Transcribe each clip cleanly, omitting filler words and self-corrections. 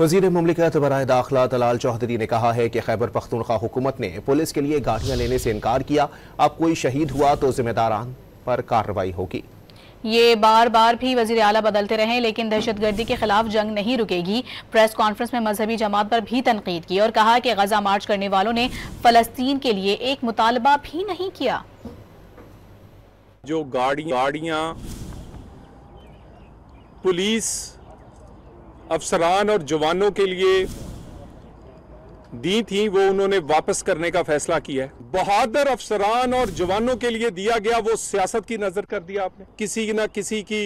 वज़ीर मुमलिकत बराए दाखिला तलाल चौधरी ने कहा है कि खैबर पख्तूनख्वा हुकूमत ने पुलिस के लिए गाड़ियां लेने से इनकार किया। अब कोई शहीद हुआ तो जिम्मेदारान पर कार्रवाई होगी। ये बार बार भी वज़ीर आला बदलते रहे लेकिन दहशतगर्दी के खिलाफ जंग नहीं रुकेगी। प्रेस कॉन्फ्रेंस में मजहबी जमात पर भी तनकीद की और कहा कि गजा मार्च करने वालों ने फलस्तीन के लिए एक मुतालबा भी नहीं किया। जो गाड़ियां पुलिस अफसरान और जवानों के लिए दी थी वो उन्होंने वापस करने का फैसला किया है। बहादुर अफसरान और जवानों के लिए दिया गया वो सियासत की नजर कर दिया आपने। किसी न किसी की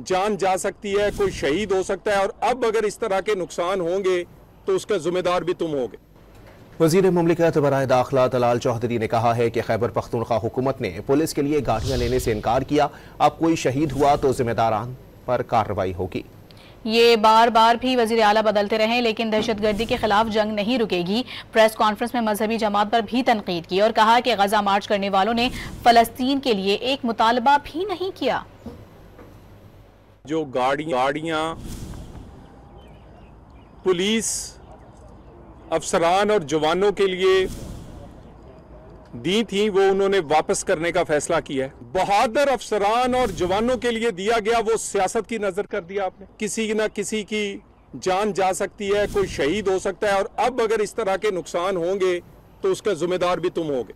जान जा सकती है, कोई शहीद हो सकता है, और अब अगर इस तरह के नुकसान होंगे तो उसका जिम्मेदार भी तुम होगे। वज़ीर मुमलिकत बराए दाखिला तलाल चौधरी ने कहा है कि खैबर पख्तूनख्वा हुकूमत ने पुलिस के लिए गाड़ियां लेने से इनकार किया। अब कोई शहीद हुआ तो जिम्मेदारान पर कार्रवाई होगी। ये बार बार भी वज़ीर आला बदलते रहे लेकिन दहशतगर्दी के खिलाफ जंग नहीं रुकेगी। प्रेस कॉन्फ्रेंस में मजहबी जमात पर भी तनकीद की और कहा कि गजा मार्च करने वालों ने फलस्तीन के लिए एक मुतालबा भी नहीं किया। जो गाड़ियां पुलिस अफसरान और जवानों के लिए दी थी वो उन्होंने वापस करने का फैसला किया है। बहादुर अफसरान और जवानों के लिए दिया गया वो सियासत की नजर कर दिया आपने। किसी न किसी की जान जा सकती है, कोई शहीद हो सकता है, और अब अगर इस तरह के नुकसान होंगे तो उसका जिम्मेदार भी तुम होगे।